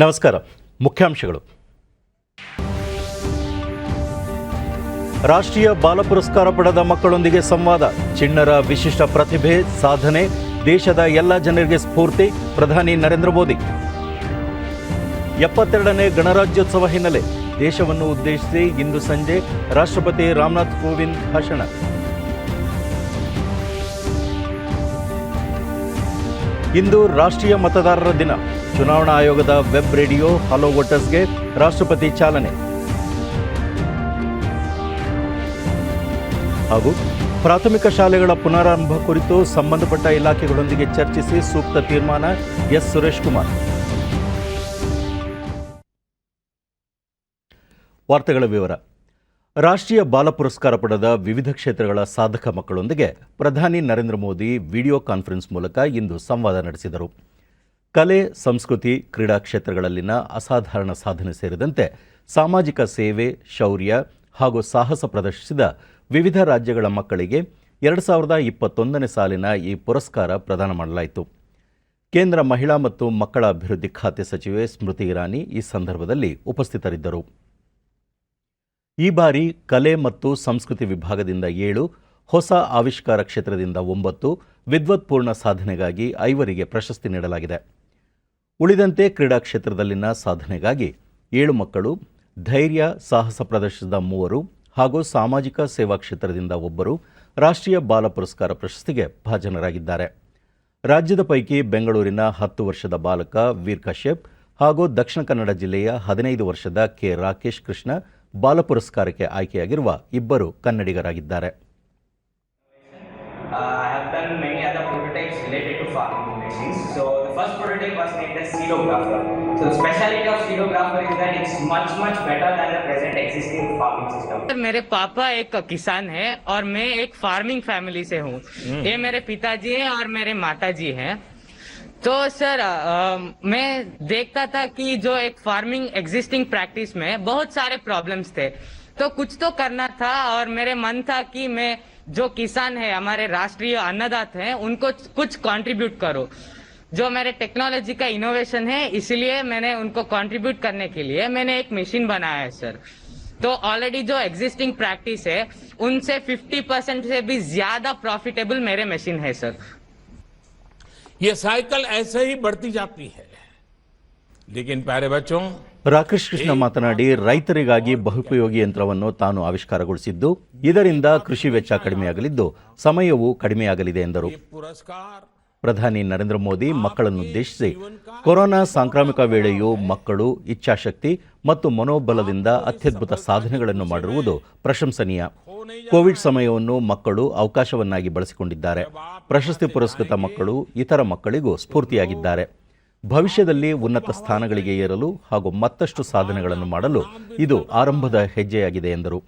ನಮಸ್ಕಾರ. ಮುಖ್ಯಾಂಶಗಳು. ರಾಷ್ಟ್ರೀಯ ಬಾಲ ಪುರಸ್ಕಾರ ಪಡೆದ ಮಕ್ಕಳೊಂದಿಗೆ ಸಂವಾದ. ಚಿಣ್ಣರ ವಿಶಿಷ್ಟ ಪ್ರತಿಭೆ ಸಾಧನೆ ದೇಶದ ಎಲ್ಲ ಜನರಿಗೆ ಸ್ಫೂರ್ತಿ. ಪ್ರಧಾನಿ ನರೇಂದ್ರ ಮೋದಿ. 72ನೇ ಗಣರಾಜ್ಯೋತ್ಸವ ಹಿನ್ನೆಲೆ ದೇಶವನ್ನು ಉದ್ದೇಶಿಸಿ ಇಂದು ಸಂಜೆ ರಾಷ್ಟ್ರಪತಿ ರಾಮನಾಥ್ ಕೋವಿಂದ್ ಭಾಷಣ. ಇಂದು ರಾಷ್ಟ್ರೀಯ ಮತದಾರರ ದಿನ. ಚುನಾವಣಾ ಆಯೋಗದ ವೆಬ್ ರೇಡಿಯೋ ಹಲೋ ವೋಟರ್ಸ್ಗೆ ರಾಷ್ಟ್ರಪತಿ ಚಾಲನೆ. ಹಾಗೂ ಪ್ರಾಥಮಿಕ ಶಾಲೆಗಳ ಪುನರಾರಂಭ ಕುರಿತು ಸಂಬಂಧಪಟ್ಟ ಇಲಾಖೆಗಳೊಂದಿಗೆ ಚರ್ಚಿಸಿ ಸೂಕ್ತ ತೀರ್ಮಾನ. ಎಸ್ ಸುರೇಶ್ ಕುಮಾರ್. ವಾರ್ತೆಗಳ ವಿವರ. ರಾಷ್ಟ್ರೀಯ ಬಾಲ ಪುರಸ್ಕಾರ ಪಡೆದ ವಿವಿಧ ಕ್ಷೇತ್ರಗಳ ಸಾಧಕ ಮಕ್ಕಳೊಂದಿಗೆ ಪ್ರಧಾನಿ ನರೇಂದ್ರ ಮೋದಿ ವಿಡಿಯೋ ಕಾನ್ಫರೆನ್ಸ್ ಮೂಲಕ ಇಂದು ಸಂವಾದ ನಡೆಸಿದರು. ಕಲೆ, ಸಂಸ್ಕೃತಿ, ಕ್ರೀಡಾ ಕ್ಷೇತ್ರಗಳಲ್ಲಿನ ಅಸಾಧಾರಣ ಸಾಧನೆ ಸೇರಿದಂತೆ ಸಾಮಾಜಿಕ ಸೇವೆ, ಶೌರ್ಯ ಹಾಗೂ ಸಾಹಸ ಪ್ರದರ್ಶಿಸಿದ ವಿವಿಧ ರಾಜ್ಯಗಳ ಮಕ್ಕಳಿಗೆ 2021ನೇ ಸಾಲಿನ ಈ ಪುರಸ್ಕಾರ ಪ್ರದಾನ ಮಾಡಲಾಯಿತು. ಕೇಂದ್ರ ಮಹಿಳಾ ಮತ್ತು ಮಕ್ಕಳ ಅಭಿವೃದ್ಧಿ ಖಾತೆ ಸಚಿವೆ ಸ್ಮೃತಿ ಇರಾನಿ ಈ ಸಂದರ್ಭದಲ್ಲಿ ಉಪಸ್ಥಿತರಿದ್ದರು. ಈ ಬಾರಿ ಕಲೆ ಮತ್ತು ಸಂಸ್ಕೃತಿ ವಿಭಾಗದಿಂದ 7, ಹೊಸ ಆವಿಷ್ಕಾರ ಕ್ಷೇತ್ರದಿಂದ 9, ವಿದ್ವತ್ಪೂರ್ಣ ಸಾಧನೆಗಾಗಿ 5 ಪ್ರಶಸ್ತಿ ನೀಡಲಾಗಿದೆ. ಉಳಿದಂತೆ ಕ್ರೀಡಾ ಕ್ಷೇತ್ರದಲ್ಲಿನ ಸಾಧನೆಗಾಗಿ 7 ಮಕ್ಕಳು, ಧೈರ್ಯ ಸಾಹಸ ಪ್ರದರ್ಶಿಸಿದ 3 ಹಾಗೂ ಸಾಮಾಜಿಕ ಸೇವಾ ಕ್ಷೇತ್ರದಿಂದ 1 ರಾಷ್ಟ್ರೀಯ ಬಾಲ ಪುರಸ್ಕಾರ ಪ್ರಶಸ್ತಿಗೆ ಭಾಜನರಾಗಿದ್ದಾರೆ. ರಾಜ್ಯದ ಪೈಕಿ ಬೆಂಗಳೂರಿನ 10 ವರ್ಷದ ಬಾಲಕ ವೀರ್ ಕಶ್ಯಪ್ ಹಾಗೂ ದಕ್ಷಿಣ ಕನ್ನಡ ಜಿಲ್ಲೆಯ 15 ವರ್ಷದ ಕೆ ರಾಕೇಶ್ ಕೃಷ್ಣ ಬಾಲ ಪುರಸ್ಕಾರಕ್ಕೆ ಆಯ್ಕೆಯಾಗಿರುವ 2 ಕನ್ನಡಿಗರಾಗಿದ್ದಾರೆ. I have done many other prototypes related to farming machines. So the first prototype was named as Seedographer. So the speciality of Seedographer is that it's much better than the present existing farming system. मेरे पापा एक किसान है और मैं एक farming family से हूँ. ये मेरे पिताजी हैं और मेरे माताजी हैं. तो सर मैं देखता था कि जो एक फार्मिंग एग्जिस्टिंग प्रैक्टिस में बहुत सारे प्रॉब्लम्स थे, तो कुछ तो करना था और मेरे मन था कि मैं जो किसान है, हमारे राष्ट्रीय अन्नदाता हैं, उनको कुछ कंट्रीब्यूट करो. जो मेरे टेक्नोलॉजी का इनोवेशन है, इसलिए मैंने उनको कंट्रीब्यूट करने के लिए मैंने एक मशीन बनाया है सर. तो ऑलरेडी जो एग्जिस्टिंग प्रैक्टिस है उनसे 50% से भी ज्यादा प्रॉफिटेबल मेरे मशीन है सर. ये साइकिल ऐसे ही बढ़ती जाती है. लेकिन प्यारे बच्चों, ರಾಕೇಶ್ ಕೃಷ್ಣ ಮಾತನಾಡಿ, ರೈತರಿಗಾಗಿ ಬಹುಪಯೋಗಿ ಯಂತ್ರವನ್ನು ತಾನು ಆವಿಷ್ಕಾರಗೊಳಿಸಿದ್ದು, ಇದರಿಂದ ಕೃಷಿ ವೆಚ್ಚ ಕಡಿಮೆಯಾಗಲಿದ್ದು ಸಮಯವೂ ಕಡಿಮೆಯಾಗಲಿದೆ ಎಂದರು. ಪ್ರಧಾನಿ ನರೇಂದ್ರ ಮೋದಿ ಮಕ್ಕಳನ್ನುದ್ದೇಶಿಸಿ, ಕೊರೋನಾ ಸಾಂಕ್ರಾಮಿಕ ವೇಳೆಯೂ ಮಕ್ಕಳು ಇಚ್ಛಾಶಕ್ತಿ ಮತ್ತು ಮನೋಬಲದಿಂದ ಅತ್ಯದ್ಭುತ ಸಾಧನೆಗಳನ್ನು ಮಾಡಿರುವುದು ಪ್ರಶಂಸನೀಯ. ಕೋವಿಡ್ ಸಮಯವನ್ನು ಮಕ್ಕಳು ಅವಕಾಶವನ್ನಾಗಿ ಬಳಸಿಕೊಂಡಿದ್ದಾರೆ. ಪ್ರಶಸ್ತಿ ಪುರಸ್ಕೃತ ಮಕ್ಕಳು ಇತರ ಮಕ್ಕಳಿಗೂ ಸ್ಫೂರ್ತಿಯಾಗಿದ್ದಾರೆ. ಭವಿಷ್ಯದಲ್ಲಿ ಉನ್ನತ ಸ್ಥಾನಗಳಿಗೆ ಏರಲು ಹಾಗೂ ಮತ್ತಷ್ಟು ಸಾಧನೆಗಳನ್ನು ಮಾಡಲು ಇದು ಆರಂಭದ ಹೆಜ್ಜೆಯಾಗಿದೆ ಎಂದರು.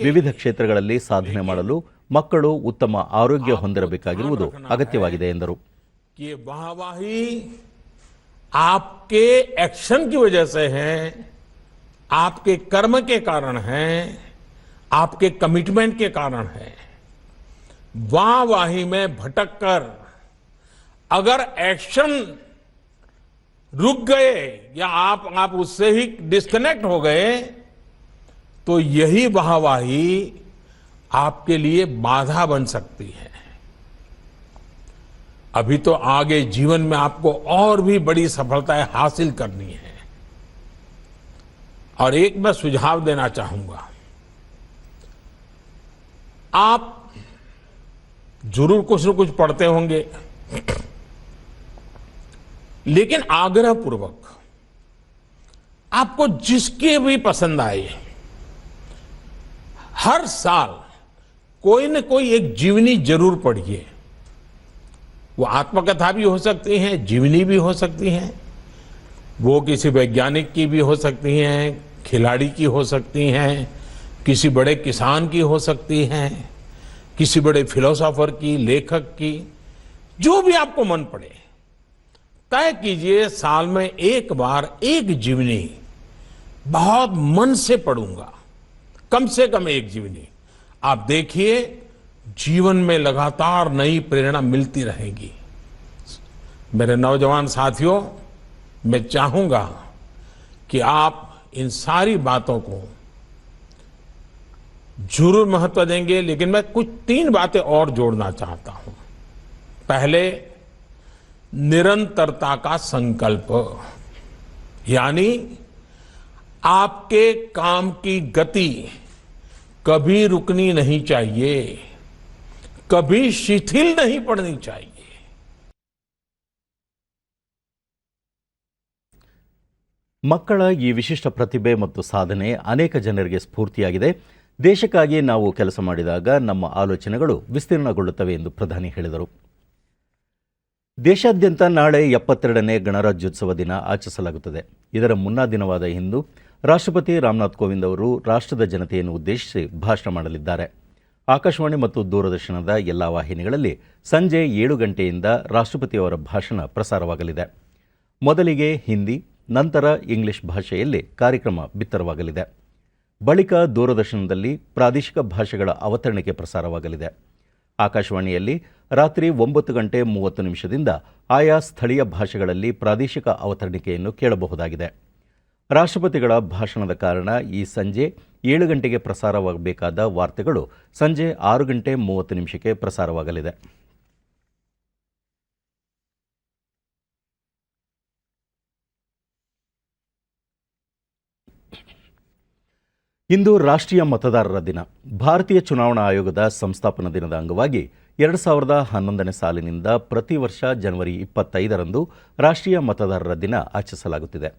ವಿವಿಧ ಕ್ಷೇತ್ರಗಳಲ್ಲಿ ಸಾಧನೆ ಮಾಡಲು ಮಕ್ಕಳು ಉತ್ತಮ ಆರೋಗ್ಯ ಹೊಂದಿರಬೇಕಾಗಿರುವುದು ಅಗತ್ಯವಾಗಿದೆ ಎಂದರು. आपके एक्शन की वजह से है, आपके कर्म के कारण है, आपके कमिटमेंट के कारण है. वाहवाही में भटक कर अगर एक्शन रुक गए या आप उससे ही डिस्कनेक्ट हो गए, तो यही वाहवाही आपके लिए बाधा बन सकती है. अभी तो आगे जीवन में आपको और भी बड़ी सफलताएं हासिल करनी है. और एक मैं सुझाव देना चाहूंगा. आप जरूर कुछ न कुछ पढ़ते होंगे, लेकिन आग्रह पूर्वक आपको जिसके भी पसंद आए, हर साल कोई न कोई एक जीवनी जरूर पढ़िए. वो आत्मकथा भी हो सकती हैं, जीवनी भी हो सकती हैं, वो किसी वैज्ञानिक की भी हो सकती हैं, खिलाड़ी की हो सकती हैं, किसी बड़े किसान की हो सकती हैं, किसी बड़े फिलोसोफर की, लेखक की, जो भी आपको मन पड़े. तय कीजिए साल में एक बार एक जीवनी बहुत मन से पढ़ूंगा, कम से कम एक जीवनी. आप देखिए जीवन में लगातार नई प्रेरणा मिलती रहेगी. मेरे नौजवान साथियों, मैं चाहूंगा कि आप इन सारी बातों को जरूर महत्व देंगे, लेकिन मैं कुछ 3 बातें और जोड़ना चाहता हूं। पहले, निरंतरता का संकल्प, यानी आपके काम की गति कभी रुकनी नहीं चाहिए, कभी शिथिल नहीं पड़नी चाहिए। ಮಕ್ಕಳ ಈ ವಿಶಿಷ್ಟ ಪ್ರತಿಭೆ ಮತ್ತು ಸಾಧನೆ ಅನೇಕ ಜನರಿಗೆ ಸ್ಫೂರ್ತಿಯಾಗಿದೆ. ದೇಶಕ್ಕಾಗಿ ನಾವು ಕೆಲಸ ಮಾಡಿದಾಗ ನಮ್ಮ ಆಲೋಚನೆಗಳು ವಿಸ್ತೀರ್ಣಗೊಳ್ಳುತ್ತವೆ ಎಂದು ಪ್ರಧಾನಿ ಹೇಳಿದರು. ದೇಶಾದ್ಯಂತ ನಾಳೆ 72ನೇ ಗಣರಾಜ್ಯೋತ್ಸವ ದಿನ ಆಚರಿಸಲಾಗುತ್ತದೆ. ಇದರ ಮುನ್ನಾ ದಿನವಾದ ಇಂದು ರಾಷ್ಟ್ರಪತಿ ರಾಮನಾಥ್ ಕೋವಿಂದ್ ಅವರು ರಾಷ್ಟ್ರದ ಜನತೆಯನ್ನು ಉದ್ದೇಶಿಸಿ ಭಾಷಣ ಮಾಡಲಿದ್ದಾರೆ. ಆಕಾಶವಾಣಿ ಮತ್ತು ದೂರದರ್ಶನದ ಎಲ್ಲ ವಾಹಿನಿಗಳಲ್ಲಿ ಸಂಜೆ 7 ಗಂಟೆಯಿಂದ ರಾಷ್ಟ್ರಪತಿಯವರ ಭಾಷಣ ಪ್ರಸಾರವಾಗಲಿದೆ. ಮೊದಲಿಗೆ ಹಿಂದಿ, ನಂತರ ಇಂಗ್ಲಿಷ್ ಭಾಷೆಯಲ್ಲಿ ಕಾರ್ಯಕ್ರಮ ಬಿತ್ತರವಾಗಲಿದೆ. ಬಳಿಕ ದೂರದರ್ಶನದಲ್ಲಿ ಪ್ರಾದೇಶಿಕ ಭಾಷೆಗಳ ಅವತರಣಿಕೆ ಪ್ರಸಾರವಾಗಲಿದೆ. ಆಕಾಶವಾಣಿಯಲ್ಲಿ ರಾತ್ರಿ 9 ಗಂಟೆ 30 ನಿಮಿಷದಿಂದ ಆಯಾ ಸ್ಥಳೀಯ ಭಾಷೆಗಳಲ್ಲಿ ಪ್ರಾದೇಶಿಕ ಅವತರಣಿಕೆಯನ್ನು ಕೇಳಬಹುದಾಗಿದೆ. ರಾಷ್ಟ್ರಪತಿಗಳ ಭಾಷಣದ ಕಾರಣ ಈ ಸಂಜೆ 7 ಗಂಟೆಗೆ ಪ್ರಸಾರವಾಗಬೇಕಾದ ವಾರ್ತೆಗಳು ಸಂಜೆ 6 ಗಂಟೆ 30 ನಿಮಿಷಕ್ಕೆ ಪ್ರಸಾರವಾಗಲಿದೆ. ಇಂದು ರಾಷ್ಟ್ರೀಯ ಮತದಾರರ ದಿನ. ಭಾರತೀಯ ಚುನಾವಣಾ ಆಯೋಗದ ಸಂಸ್ಥಾಪನಾ ದಿನದ ಅಂಗವಾಗಿ 2011ನೇ ಸಾಲಿನಿಂದ ಪ್ರತಿ ವರ್ಷ ಜನವರಿ 25ರಂದು ರಾಷ್ಟ್ರೀಯ ಮತದಾರರ ದಿನ ಆಚರಿಸಲಾಗುತ್ತಿದೆ.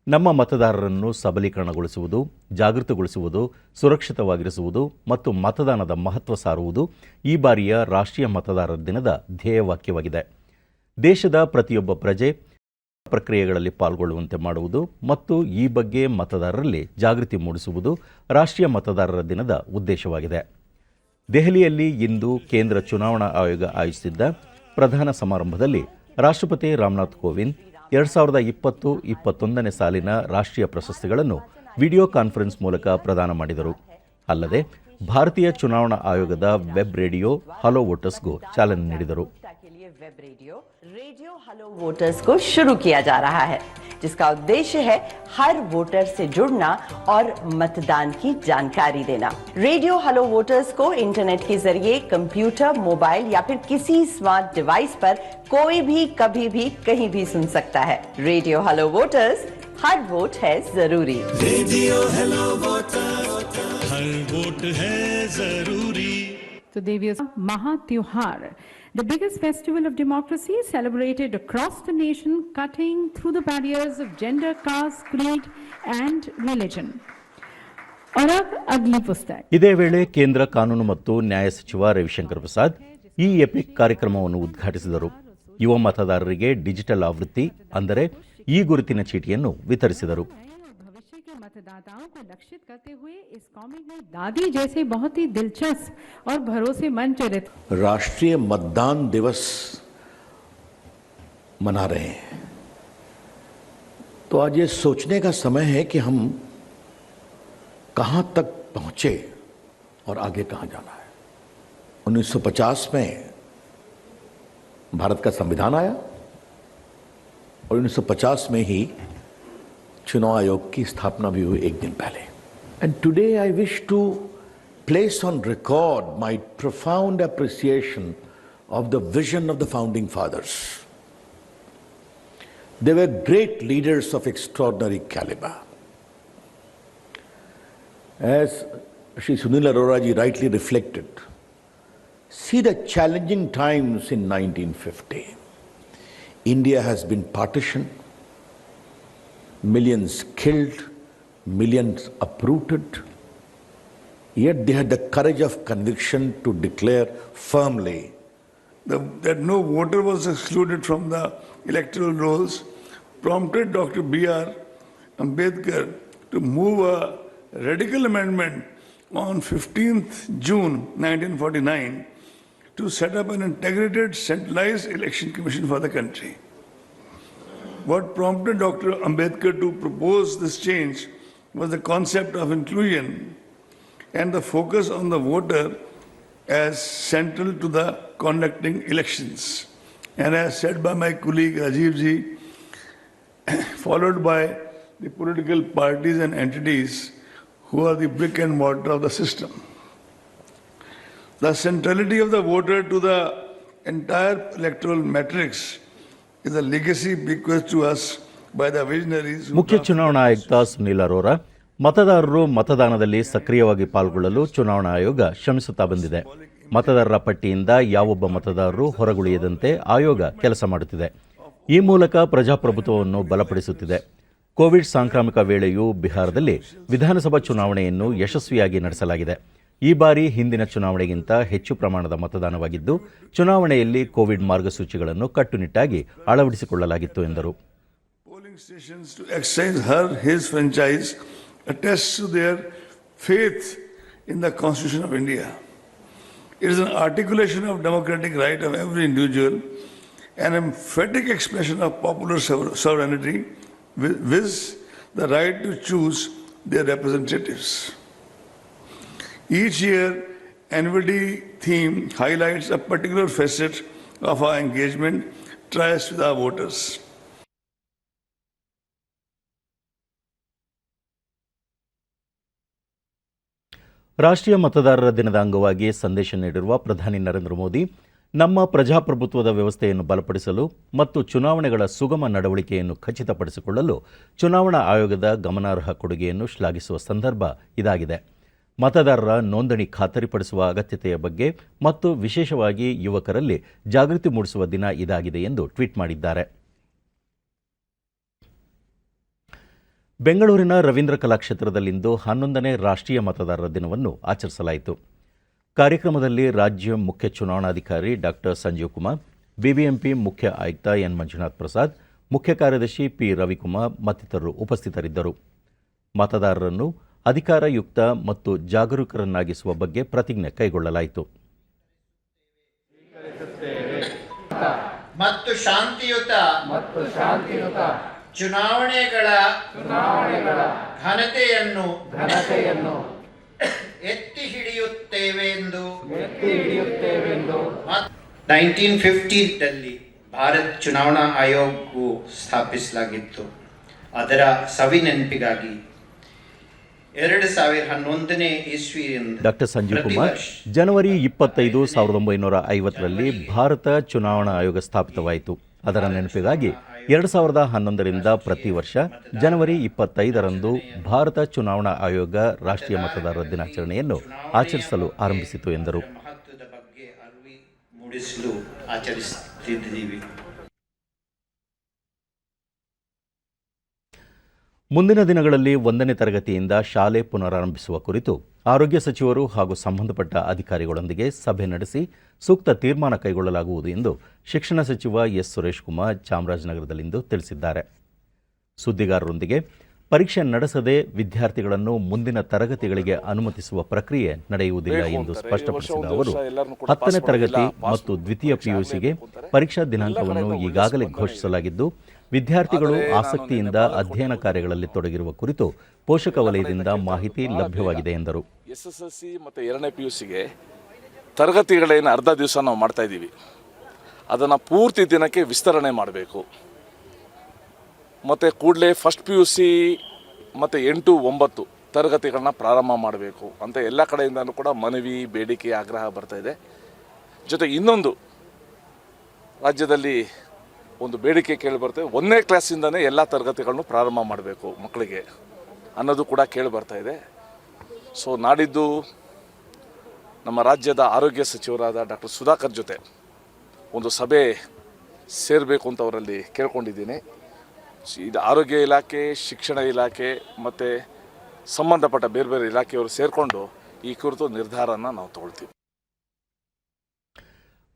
ನಮ್ಮ ಮತದಾರರನ್ನು ಸಬಲೀಕರಣಗೊಳಿಸುವುದು, ಜಾಗೃತಗೊಳಿಸುವುದು, ಸುರಕ್ಷಿತವಾಗಿರಿಸುವುದು ಮತ್ತು ಮತದಾನದ ಮಹತ್ವ ಸಾರುವುದು ಈ ಬಾರಿಯ ರಾಷ್ಟ್ರೀಯ ಮತದಾರರ ದಿನದ ಧ್ಯೇಯವಾಕ್ಯವಾಗಿದೆ. ದೇಶದ ಪ್ರತಿಯೊಬ್ಬ ಪ್ರಜೆ ಪ್ರಕ್ರಿಯೆಗಳಲ್ಲಿ ಪಾಲ್ಗೊಳ್ಳುವಂತೆ ಮಾಡುವುದು ಮತ್ತು ಈ ಬಗ್ಗೆ ಮತದಾರರಲ್ಲಿ ಜಾಗೃತಿ ಮೂಡಿಸುವುದು ರಾಷ್ಟ್ರೀಯ ಮತದಾರರ ದಿನದ ಉದ್ದೇಶವಾಗಿದೆ. ದೆಹಲಿಯಲ್ಲಿ ಇಂದು ಕೇಂದ್ರ ಚುನಾವಣಾ ಆಯೋಗ ಆಯೋಜಿಸಿದ್ದ ಪ್ರಧಾನ ಸಮಾರಂಭದಲ್ಲಿ ರಾಷ್ಟ್ರಪತಿ ರಾಮನಾಥ್ ಕೋವಿಂದ್ 2020-21ನೇ ಸಾಲಿನ ರಾಷ್ಟ್ರೀಯ ಪ್ರಶಸ್ತಿಗಳನ್ನು ವಿಡಿಯೋ ಕಾನ್ಫರೆನ್ಸ್ ಮೂಲಕ ಪ್ರದಾನ ಮಾಡಿದರು. ಅಲ್ಲದೆ ಭಾರತೀಯ ಚುನಾವಣಾ ಆಯೋಗದ ವೆಬ್ ರೇಡಿಯೋ ಹಲೋ ವೋಟರ್ಸ್ಗೂ ಚಾಲನೆ ನೀಡಿದರು. वेब रेडियो हेलो वोटर्स को शुरू किया जा रहा है, जिसका उद्देश्य है हर वोटर से जुड़ना और मतदान की जानकारी देना। रेडियो हेलो वोटर्स को इंटरनेट के जरिए कंप्यूटर, मोबाइल या फिर किसी स्मार्ट डिवाइस पर कोई भी कभी भी कहीं भी सुन सकता है। रेडियो हेलो वोटर्स, हर वोट है जरूरी। रेडियो हेलो वोटर्स, हर वोट है जरूरी। तो देवियों, महा त्योहार, the biggest festival of democracy, celebrated across the nation, cutting through the barriers of gender, caste, creed and religion. और अब अगली पुस्तक. ಇದೇ ವೇಳೆ ಕೇಂದ್ರ ಕಾನೂನು ಮತ್ತು ನ್ಯಾಯ ಸಚಿವ ರವಿಶಂಕರ್ ಪ್ರಸಾದ್ ಈ ಎಪಿಕ್ ಕಾರ್ಯಕ್ರಮವನ್ನು ಉದ್ಘಾಟಿಸಿದರು. ಯುವ ಮತದಾರರಿಗೆ ಡಿಜಿಟಲ್ ಆವೃತ್ತಿ ಅಂದರೆ ಈ ಗುರುತಿನ ಚೀಟಿಯನ್ನು ವಿತರಿಸಿದರು. मतदाताओं को लक्षित करते हुए इस कॉमिक में दादी जैसे बहुत ही दिलचस्प और भरोसेमंद चरित्र राष्ट्रीय मतदान दिवस मना रहे हैं, तो आज ये सोचने का समय है कि हम कहां तक पहुंचे और आगे कहां जाना है। 1950 में भारत का संविधान आया और 1950 में ही चुनाव आयोग की स्थापना भी हुई एक दिन पहले. And today I wish to place on record my profound appreciation of the vision of the founding fathers. They were great leaders of extraordinary caliber. As Shri Sunil Arora ji rightly reflected, see the challenging times in 1950. India has been partitioned, millions killed, millions uprooted, yet they had the courage of conviction to declare firmly that no voter was excluded from the electoral rolls, prompted Dr. B.R. Ambedkar to move a radical amendment on 15th June 1949 to set up an integrated centralized election commission for the country. What prompted Dr. Ambedkar to propose this change was the concept of inclusion and the focus on the voter as central to the conducting elections. And as said by my colleague Rajiv ji, followed by the political parties and entities who are the brick and mortar of the system. The centrality of the voter to the entire electoral matrix is a legacy bequeathed to us by the visionaries. ಮುಖ್ಯ ಚುನಾವಣಾ ಆಯುಕ್ತ ಸುನೀಲ್ ಅರೋರಾ, ಮತದಾರರು ಮತದಾನದಲ್ಲಿ ಸಕ್ರಿಯವಾಗಿ ಪಾಲ್ಗೊಳ್ಳಲು ಚುನಾವಣಾ ಆಯೋಗ ಶ್ರಮಿಸುತ್ತಾ ಬಂದಿದೆ. ಮತದಾರರ ಪಟ್ಟಿಯಿಂದ ಯಾವೊಬ್ಬ ಮತದಾರರು ಹೊರಗುಳಿಯದಂತೆ ಆಯೋಗ ಕೆಲಸ ಮಾಡುತ್ತಿದೆ. ಈ ಮೂಲಕ ಪ್ರಜಾಪ್ರಭುತ್ವವನ್ನು ಬಲಪಡಿಸುತ್ತಿದೆ. ಕೋವಿಡ್ ಸಾಂಕ್ರಾಮಿಕ ವೇಳೆಯೂ ಬಿಹಾರದಲ್ಲಿ ವಿಧಾನಸಭಾ ಚುನಾವಣೆಯನ್ನು ಯಶಸ್ವಿಯಾಗಿ ನಡೆಸಲಾಗಿದೆ. ಈ ಬಾರಿ ಹಿಂದಿನ ಚುನಾವಣೆಗಿಂತ ಹೆಚ್ಚು ಪ್ರಮಾಣದ ಮತದಾನವಾಗಿದ್ದು, ಚುನಾವಣೆಯಲ್ಲಿ ಕೋವಿಡ್ ಮಾರ್ಗಸೂಚಿಗಳನ್ನು ಕಟ್ಟುನಿಟ್ಟಾಗಿ ಅಳವಡಿಸಿಕೊಳ್ಳಲಾಗಿತ್ತು ಎಂದರು. Polling stations to exercise his franchise attests to their faith in the Constitution of India. It is an articulation of democratic right of every individual, an emphatic expression of popular sovereignty, with the right to choose their representatives. Each year, NVD theme highlights a particular facet of our engagement, tries with our voters. ರಾಷ್ಟ್ರೀಯ ಮತದಾರರ ದಿನದ ಅಂಗವಾಗಿ ಸಂದೇಶ ನೀಡಿರುವ ಪ್ರಧಾನಿ ನರೇಂದ್ರ ಮೋದಿ, ನಮ್ಮ ಪ್ರಜಾಪ್ರಭುತ್ವದ ವ್ಯವಸ್ಥೆಯನ್ನು ಬಲಪಡಿಸಲು ಮತ್ತು ಚುನಾವಣೆಗಳ ಸುಗಮ ನಡವಳಿಕೆಯನ್ನು ಖಚಿತಪಡಿಸಿಕೊಳ್ಳಲು ಚುನಾವಣಾ ಆಯೋಗದ ಗಮನಾರ್ಹ ಕೊಡುಗೆಯನ್ನು ಶ್ಲಾಘಿಸುವ ಸಂದರ್ಭ ಇದಾಗಿದೆ. ಮತದಾರರ ನೋಂದಣಿ ಖಾತರಿಪಡಿಸುವ ಅಗತ್ಯತೆಯ ಬಗ್ಗೆ ಮತ್ತು ವಿಶೇಷವಾಗಿ ಯುವಕರಲ್ಲಿ ಜಾಗೃತಿ ಮೂಡಿಸುವ ದಿನ ಇದಾಗಿದೆ ಎಂದು ಟ್ವೀಟ್ ಮಾಡಿದ್ದಾರೆ. ಬೆಂಗಳೂರಿನ ರವೀಂದ್ರ ಕಲಾಕ್ಷೇತ್ರದಲ್ಲಿಂದು 11ನೇ ರಾಷ್ಟ್ರೀಯ ಮತದಾರರ ದಿನವನ್ನು ಆಚರಿಸಲಾಯಿತು. ಕಾರ್ಯಕ್ರಮದಲ್ಲಿ ರಾಜ್ಯ ಮುಖ್ಯ ಚುನಾವಣಾಧಿಕಾರಿ ಡಾಕ್ಟರ್ ಸಂಜೀವ್ ಕುಮಾರ್, ಬಿಬಿಎಂಪಿ ಮುಖ್ಯ ಆಯುಕ್ತ ಎನ್ ಮಂಜುನಾಥ್ ಪ್ರಸಾದ್, ಮುಖ್ಯ ಕಾರ್ಯದರ್ಶಿ ಪಿ ರವಿಕುಮಾರ್ ಮತ್ತಿತರರು ಉಪಸ್ಥಿತರಿದ್ದರು. ಮತದಾರರನ್ನು ಅಧಿಕಾರಯುಕ್ತ ಮತ್ತು ಜಾಗರೂಕರನ್ನಾಗಿಸುವ ಬಗ್ಗೆ ಪ್ರತಿಜ್ಞೆ ಕೈಗೊಳ್ಳಲಾಯಿತು. ಮತ್ತು ಶಾಂತಿಯುತ ಚುನಾವಣೆಗಳ ಘನತೆಯನ್ನು ಎತ್ತಿ ಹಿಡಿಯುತ್ತೇವೆ ಎಂದು 1950ರಲ್ಲಿ ಭಾರತ್ ಚುನಾವಣಾ ಆಯೋಗವು ಸ್ಥಾಪಿಸಲಾಗಿತ್ತು. ಅದರ ಸವಿನೆನಪಿಗಾಗಿ 2011ನೇ ಇಸ್ವಿಯಿಂದ ಡಾಕ್ಟರ್ ಸಂಜೀವ್ ಕುಮಾರ್, ಜನವರಿ 25, 1950ರಲ್ಲಿ ಭಾರತ ಚುನಾವಣಾ ಆಯೋಗ ಸ್ಥಾಪಿತವಾಯಿತು. ಅದರ ನೆನಪಿಗಾಗಿ 2011ರಿಂದ ಪ್ರತಿ ವರ್ಷ ಜನವರಿ 25ರಂದು ಭಾರತ ಚುನಾವಣಾ ಆಯೋಗ ರಾಷ್ಟ್ರೀಯ ಮತದಾರರ ದಿನಾಚರಣೆಯನ್ನು ಆಚರಿಸಲು ಆರಂಭಿಸಿತು ಎಂದರು. ಮಹತ್ವದ ಬಗ್ಗೆ ಅರಿವು ಮೂಡಿಸಲು ಆಚರಿಸುತ್ತಿದ್ದೀವಿ. ಮುಂದಿನ ದಿನಗಳಲ್ಲಿ 1ನೇ ತರಗತಿಯಿಂದ ಶಾಲೆ ಪುನರಾರಂಭಿಸುವ ಕುರಿತು ಆರೋಗ್ಯ ಸಚಿವರು ಹಾಗೂ ಸಂಬಂಧಪಟ್ಟ ಅಧಿಕಾರಿಗಳೊಂದಿಗೆ ಸಭೆ ನಡೆಸಿ ಸೂಕ್ತ ತೀರ್ಮಾನ ಕೈಗೊಳ್ಳಲಾಗುವುದು ಎಂದು ಶಿಕ್ಷಣ ಸಚಿವ ಎಸ್ ಸುರೇಶ್ ಕುಮಾರ್ ಚಾಮರಾಜನಗರದಲ್ಲಿಂದು ತಿಳಿಸಿದ್ದಾರೆ. ಸುದ್ದಿಗಾರರೊಂದಿಗೆ ಪರೀಕ್ಷೆ ನಡೆಸದೆ ವಿದ್ಯಾರ್ಥಿಗಳನ್ನು ಮುಂದಿನ ತರಗತಿಗಳಿಗೆ ಅನುಮತಿಸುವ ಪ್ರಕ್ರಿಯೆ ನಡೆಯುವುದಿಲ್ಲ ಎಂದು ಸ್ಪಷ್ಟಪಡಿಸಿದ ಅವರು, 10ನೇ ತರಗತಿ ಮತ್ತು ದ್ವಿತೀಯ ಪಿಯುಸಿಗೆ ಪರೀಕ್ಷಾ ದಿನಾಂಕವನ್ನು ಈಗಾಗಲೇ ಘೋಷಿಸಲಾಗಿದ್ದು, ವಿದ್ಯಾರ್ಥಿಗಳು ಆಸಕ್ತಿಯಿಂದ ಅಧ್ಯಯನ ಕಾರ್ಯಗಳಲ್ಲಿ ತೊಡಗಿರುವ ಕುರಿತು ಪೋಷಕ ವಲಯದಿಂದ ಮಾಹಿತಿ ಲಭ್ಯವಾಗಿದೆ ಎಂದರು. SSLC ಮತ್ತು 2ನೇ ಪಿಯುಸಿಗೆ ತರಗತಿಗಳೇನು ಅರ್ಧ ದಿವಸ ನಾವು ಮಾಡ್ತಾ ಇದ್ದೀವಿ, ಅದನ್ನು ಪೂರ್ತಿ ದಿನಕ್ಕೆ ವಿಸ್ತರಣೆ ಮಾಡಬೇಕು. ಮತ್ತು ಕೂಡಲೇ ಫಸ್ಟ್ PUC ಮತ್ತು 8, 9 ತರಗತಿಗಳನ್ನ ಪ್ರಾರಂಭ ಮಾಡಬೇಕು ಅಂತ ಎಲ್ಲ ಕಡೆಯಿಂದನೂ ಕೂಡ ಮನವಿ, ಬೇಡಿಕೆ, ಆಗ್ರಹ ಬರ್ತಾ ಇದೆ. ಜೊತೆಗೆ ಇನ್ನೊಂದು ರಾಜ್ಯದಲ್ಲಿ ಒಂದು ಬೇಡಿಕೆ ಕೇಳಿ ಬರ್ತದೆ, 1ನೇ ಕ್ಲಾಸಿಂದನೇ ಎಲ್ಲ ತರಗತಿಗಳನ್ನು ಪ್ರಾರಂಭ ಮಾಡಬೇಕು ಮಕ್ಕಳಿಗೆ ಅನ್ನೋದು ಕೂಡ ಕೇಳಿ ಬರ್ತಾ ಇದೆ. ಸೊ ನಾಡಿದ್ದು ನಮ್ಮ ರಾಜ್ಯದ ಆರೋಗ್ಯ ಸಚಿವರಾದ ಡಾಕ್ಟರ್ ಸುಧಾಕರ್ ಜೊತೆ ಒಂದು ಸಭೆ ಸೇರಬೇಕು ಅಂತ ಅವರಲ್ಲಿ ಕೇಳ್ಕೊಂಡಿದ್ದೀನಿ. ಇದು ಆರೋಗ್ಯ ಇಲಾಖೆ, ಶಿಕ್ಷಣ ಇಲಾಖೆ ಮತ್ತು ಸಂಬಂಧಪಟ್ಟ ಬೇರೆ ಬೇರೆ ಇಲಾಖೆಯವರು ಸೇರಿಕೊಂಡು ಈ ಕುರಿತು ನಿರ್ಧಾರನ ನಾವು ತಗೊಳ್ತೀವಿ.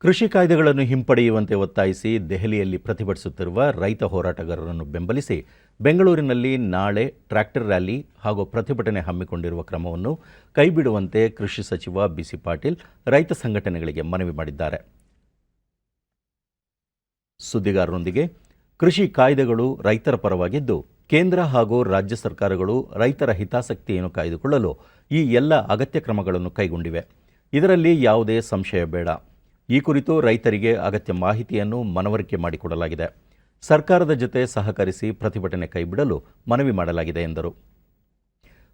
ಕೃಷಿ ಕಾಯ್ದೆಗಳನ್ನು ಹಿಂಪಡೆಯುವಂತೆ ಒತ್ತಾಯಿಸಿ ದೆಹಲಿಯಲ್ಲಿ ಪ್ರತಿಭಟಿಸುತ್ತಿರುವ ರೈತ ಹೋರಾಟಗಾರರನ್ನು ಬೆಂಬಲಿಸಿ ಬೆಂಗಳೂರಿನಲ್ಲಿ ನಾಳೆ ಟ್ರ್ಯಾಕ್ಟರ್ ರ್ಯಾಲಿ ಹಾಗೂ ಪ್ರತಿಭಟನೆ ಹಮ್ಮಿಕೊಂಡಿರುವ ಕ್ರಮವನ್ನು ಕೈಬಿಡುವಂತೆ ಕೃಷಿ ಸಚಿವ ಬಿಸಿ ಪಾಟೀಲ್ ರೈತ ಸಂಘಟನೆಗಳಿಗೆ ಮನವಿ ಮಾಡಿದ್ದಾರೆ. ಸುದ್ದಿಗಾರರೊಂದಿಗೆ, ಕೃಷಿ ಕಾಯ್ದೆಗಳು ರೈತರ ಪರವಾಗಿದ್ದು, ಕೇಂದ್ರ ಹಾಗೂ ರಾಜ್ಯ ಸರ್ಕಾರಗಳು ರೈತರ ಹಿತಾಸಕ್ತಿಯನ್ನು ಕಾಯ್ದುಕೊಳ್ಳಲು ಈ ಎಲ್ಲ ಅಗತ್ಯ ಕ್ರಮಗಳನ್ನು ಕೈಗೊಂಡಿವೆ. ಇದರಲ್ಲಿ ಯಾವುದೇ ಸಂಶಯ ಬೇಡ. ಈ ಕುರಿತು ರೈತರಿಗೆ ಅಗತ್ಯ ಮಾಹಿತಿಯನ್ನು ಮನವರಿಕೆ ಮಾಡಿಕೊಡಲಾಗಿದೆ. ಸರ್ಕಾರದ ಜೊತೆ ಸಹಕರಿಸಿ ಪ್ರತಿಭಟನೆ ಕೈಬಿಡಲು ಮನವಿ ಮಾಡಲಾಗಿದೆ ಎಂದರು.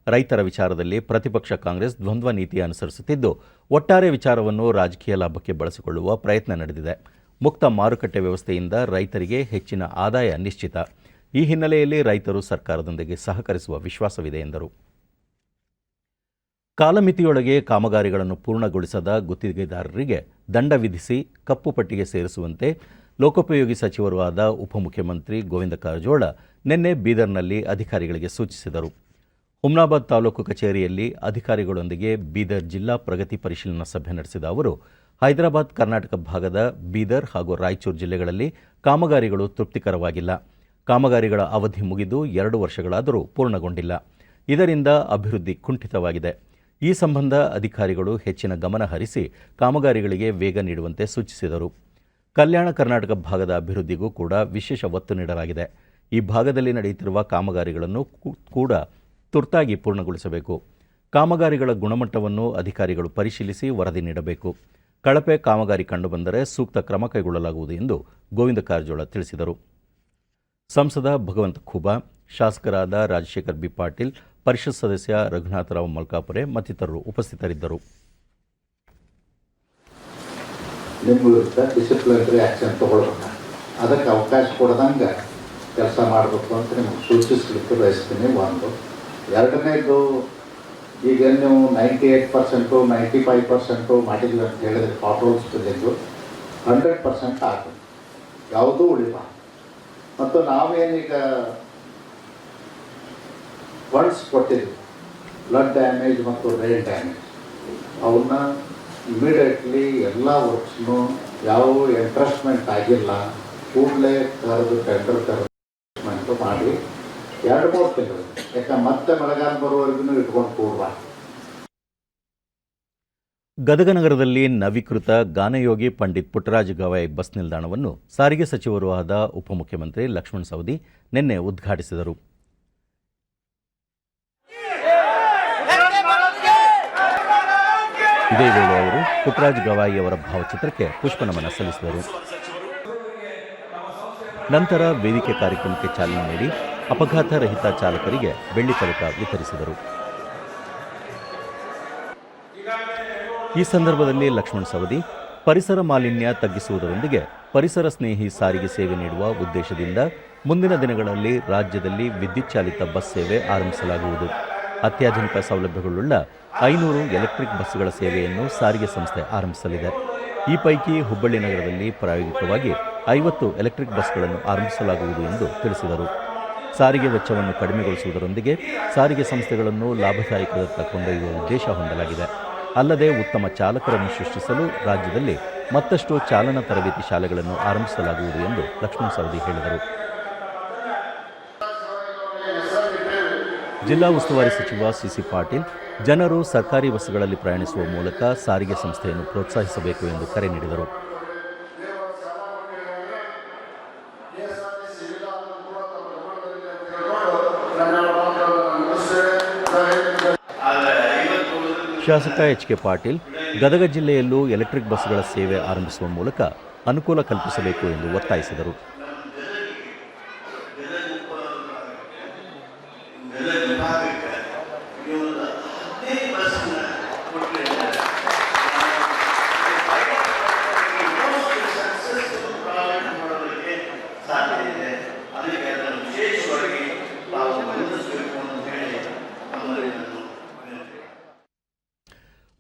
ರೈತರ ವಿಚಾರದಲ್ಲಿ ಪ್ರತಿಪಕ್ಷ ಕಾಂಗ್ರೆಸ್ ದ್ವಂದ್ವ ನೀತಿ ಅನುಸರಿಸುತ್ತಿದ್ದು, ಒಟ್ಟಾರೆ ವಿಚಾರವನ್ನು ರಾಜಕೀಯ ಲಾಭಕ್ಕೆ ಬಳಸಿಕೊಳ್ಳುವ ಪ್ರಯತ್ನ ನಡೆದಿದೆ. ಮುಕ್ತ ಮಾರುಕಟ್ಟೆ ವ್ಯವಸ್ಥೆಯಿಂದ ರೈತರಿಗೆ ಹೆಚ್ಚಿನ ಆದಾಯ ನಿಶ್ಚಿತ. ಈ ಹಿನ್ನೆಲೆಯಲ್ಲಿ ರೈತರು ಸರ್ಕಾರದೊಂದಿಗೆ ಸಹಕರಿಸುವ ವಿಶ್ವಾಸವಿದೆ ಎಂದರು. ಕಾಲಮಿತಿಯೊಳಗೆ ಕಾಮಗಾರಿಗಳನ್ನು ಪೂರ್ಣಗೊಳಿಸದ ಗುತ್ತಿಗೆದಾರರಿಗೆ ದಂಡ ವಿಧಿಸಿ ಕಪ್ಪು ಪಟ್ಟಿಗೆ ಸೇರಿಸುವಂತೆ ಲೋಕೋಪಯೋಗಿ ಸಚಿವರೂ ಆದ ಉಪಮುಖ್ಯಮಂತ್ರಿ ಗೋವಿಂದ ಕಾರಜೋಳ ನಿನ್ನೆ ಬೀದರ್ನಲ್ಲಿ ಅಧಿಕಾರಿಗಳಿಗೆ ಸೂಚಿಸಿದರು. ಹುಮ್ನಾಬಾದ್ ತಾಲೂಕು ಕಚೇರಿಯಲ್ಲಿ ಅಧಿಕಾರಿಗಳೊಂದಿಗೆ ಬೀದರ್ ಜಿಲ್ಲಾ ಪ್ರಗತಿ ಪರಿಶೀಲನಾ ಸಭೆ ನಡೆಸಿದ ಅವರು, ಹೈದರಾಬಾದ್ ಕರ್ನಾಟಕ ಭಾಗದ ಬೀದರ್ ಹಾಗೂ ರಾಯಚೂರು ಜಿಲ್ಲೆಗಳಲ್ಲಿ ಕಾಮಗಾರಿಗಳು ತೃಪ್ತಿಕರವಾಗಿಲ್ಲ. ಕಾಮಗಾರಿಗಳ ಅವಧಿ ಮುಗಿದು 2 ವರ್ಷಗಳಾದರೂ ಪೂರ್ಣಗೊಂಡಿಲ್ಲ. ಇದರಿಂದ ಅಭಿವೃದ್ಧಿ ಕುಂಠಿತವಾಗಿದೆ. ಈ ಸಂಬಂಧ ಅಧಿಕಾರಿಗಳು ಹೆಚ್ಚಿನ ಗಮನ ಹರಿಸಿ ಕಾಮಗಾರಿಗಳಿಗೆ ವೇಗ ನೀಡುವಂತೆ ಸೂಚಿಸಿದರು. ಕಲ್ಯಾಣ ಕರ್ನಾಟಕ ಭಾಗದ ಅಭಿವೃದ್ಧಿಗೂ ಕೂಡ ವಿಶೇಷ ಒತ್ತು ನೀಡಲಾಗಿದೆ. ಈ ಭಾಗದಲ್ಲಿ ನಡೆಯುತ್ತಿರುವ ಕಾಮಗಾರಿಗಳನ್ನು ಕೂಡ ತುರ್ತಾಗಿ ಪೂರ್ಣಗೊಳಿಸಬೇಕು. ಕಾಮಗಾರಿಗಳ ಗುಣಮಟ್ಟವನ್ನು ಅಧಿಕಾರಿಗಳು ಪರಿಶೀಲಿಸಿ ವರದಿ ನೀಡಬೇಕು. ಕಳಪೆ ಕಾಮಗಾರಿ ಕಂಡುಬಂದರೆ ಸೂಕ್ತ ಕ್ರಮ ಕೈಗೊಳ್ಳಲಾಗುವುದು ಎಂದು ಗೋವಿಂದ ಕಾರಜೋಳ ತಿಳಿಸಿದರು. ಸಂಸದ ಭಗವಂತ ಖೂಬಾ, ಶಾಸಕರಾದ ರಾಜಶೇಖರ್ ಬಿ ಪಾಟೀಲ್, ಪರಿಷತ್ ಸದಸ್ಯ ರಘುನಾಥರಾವ್ ಮಲ್ಕಾಪುರೆ ಮತ್ತಿತರರು ಉಪಸ್ಥಿತರಿದ್ದರು. ನಿಮ್ಮ ವಿರುದ್ಧ ಡಿಸಿಪ್ಲಿನರಿ ಆ್ಯಕ್ಷನ್ ತೊಗೊಳ್ಬೇಕು, ಅದಕ್ಕೆ ಅವಕಾಶ ಕೊಡ್ದಂಗೆ ಕೆಲಸ ಮಾಡಬೇಕು ಅಂತ ನಿಮ್ಗೆ ಸೂಚಿಸಲಿಕ್ಕೆ ಬಯಸ್ತೀನಿ. ಒಂದು. ಎರಡನೇದು, ಈಗ ನೀವು 98%, 95% ಮಾಡಿದ್ವಿ ಅಂತ ಹೇಳಿದ್ರೆ ಕಾಂಟ್ರೋಲ್ ಸ್ಪಿಲ್ಲಿಂಗು 100% ಆಗಬೇಕು, ಯಾವುದೂ ಉಳಿಬಾರ್ದು. ಮತ್ತು ನಾವೇನೀಗ ಫಂಡ್ಸ್ ಕೊಟ್ಟಿದ್ವಿ, ಬ್ಲಡ್ ಡ್ಯಾಮೇಜ್ ಮತ್ತು ರೈಲ್ ಡ್ಯಾಮೇಜ್, ಅವನ್ನ ಇಮಿಡಿಯೇಟ್ಲಿ ಎಲ್ಲ ವರ್ಕ್ಸ್ನು ಯಾವ ಎಂಟ್ರೆಸ್ಟ್ಮೆಂಟ್ ಆಗಿಲ್ಲ ಕೂಡಲೇ ಕರೆದು ಟೆಂಡರ್ ಕರೆಸ್ಮೆಂಟು ಮಾಡಿ 2-3 ತಿಂಗಳು, ಯಾಕಂದ್ರೆ ಮತ್ತೆ ಮಳೆಗಾಲ ಬರುವವರೆಗೂ ಇಟ್ಕೊಂಡು ಕೂಡಬಾರ್ದು. ಗದಗ ನಗರದಲ್ಲಿ ನವೀಕೃತ ಗಾನಯೋಗಿ ಪಂಡಿತ್ ಪುಟ್ಟರಾಜ ಗವಾಯಿ ಬಸ್ ನಿಲ್ದಾಣವನ್ನು ಸಾರಿಗೆ ಸಚಿವರೂ ಆದ ಉಪಮುಖ್ಯಮಂತ್ರಿ ಲಕ್ಷ್ಮಣ ಸವದಿ ನಿನ್ನೆ ಉದ್ಘಾಟಿಸಿದರು. ಇದೇ ವೇಳೆ ಅವರು ಪುಟ್ಟರಾಜ ಗವಾಯಿ ಅವರ ಭಾವಚಿತ್ರಕ್ಕೆ ಪುಷ್ಪನಮನ ಸಲ್ಲಿಸಿದರು. ನಂತರ ವೇದಿಕೆ ಕಾರ್ಯಕ್ರಮಕ್ಕೆ ಚಾಲನೆ ನೀಡಿ ಅಪಘಾತ ರಹಿತ ಚಾಲಕರಿಗೆ ಬೆಳ್ಳಿ ಪದಕ ವಿತರಿಸಿದರು. ಈ ಸಂದರ್ಭದಲ್ಲಿ ಲಕ್ಷ್ಮಣ ಸವದಿ, ಪರಿಸರ ಮಾಲಿನ್ಯ ತಗ್ಗಿಸುವುದರೊಂದಿಗೆ ಪರಿಸರ ಸ್ನೇಹಿ ಸಾರಿಗೆ ಸೇವೆ ನೀಡುವ ಉದ್ದೇಶದಿಂದ ಮುಂದಿನ ದಿನಗಳಲ್ಲಿ ರಾಜ್ಯದಲ್ಲಿ ವಿದ್ಯುತ್ ಚಾಲಿತ ಬಸ್ ಸೇವೆ ಆರಂಭಿಸಲಾಗುವುದು. ಅತ್ಯಾಧುನಿಕ ಸೌಲಭ್ಯಗಳುಳ್ಳ 500 ಎಲೆಕ್ಟ್ರಿಕ್ ಬಸ್ಸುಗಳ ಸೇವೆಯನ್ನು ಸಾರಿಗೆ ಸಂಸ್ಥೆ ಆರಂಭಿಸಲಿದೆ. ಈ ಪೈಕಿ ಹುಬ್ಬಳ್ಳಿ ನಗರದಲ್ಲಿ ಪ್ರಾಯೋಗಿಕವಾಗಿ 50 ಎಲೆಕ್ಟ್ರಿಕ್ ಬಸ್ಗಳನ್ನು ಆರಂಭಿಸಲಾಗುವುದು ಎಂದು ತಿಳಿಸಿದರು. ಸಾರಿಗೆ ವೆಚ್ಚವನ್ನು ಕಡಿಮೆಗೊಳಿಸುವುದರೊಂದಿಗೆ ಸಾರಿಗೆ ಸಂಸ್ಥೆಗಳನ್ನು ಲಾಭದಾಯಕದತ್ತ ಕೊಂಡೊಯ್ಯುವ ಉದ್ದೇಶ ಹೊಂದಲಾಗಿದೆ. ಅಲ್ಲದೆ ಉತ್ತಮ ಚಾಲಕರನ್ನು ಸೃಷ್ಟಿಸಲು ರಾಜ್ಯದಲ್ಲಿ ಮತ್ತಷ್ಟು ಚಾಲನಾ ತರಬೇತಿ ಶಾಲೆಗಳನ್ನು ಆರಂಭಿಸಲಾಗುವುದು ಎಂದು ಲಕ್ಷ್ಮಣ ಸವದಿ ಹೇಳಿದರು. ಜಿಲ್ಲಾ ಉಸ್ತುವಾರಿ ಸಚಿವ ಸಿಸಿ ಪಾಟೀಲ್, ಜನರು ಸರ್ಕಾರಿ ಬಸ್ಸುಗಳಲ್ಲಿ ಪ್ರಯಾಣಿಸುವ ಮೂಲಕ ಸಾರಿಗೆ ಸಂಸ್ಥೆಯನ್ನು ಪ್ರೋತ್ಸಾಹಿಸಬೇಕು ಎಂದು ಕರೆ ನೀಡಿದರು. ಶಾಸಕ ಎಚ್.ಕೆ. ಪಾಟೀಲ್, ಗದಗ ಜಿಲ್ಲೆಯಲ್ಲೂ ಎಲೆಕ್ಟ್ರಿಕ್ ಬಸ್ಸುಗಳ ಸೇವೆ ಆರಂಭಿಸುವ ಮೂಲಕ ಅನುಕೂಲ ಕಲ್ಪಿಸಬೇಕು ಎಂದು ಒತ್ತಾಯಿಸಿದರು.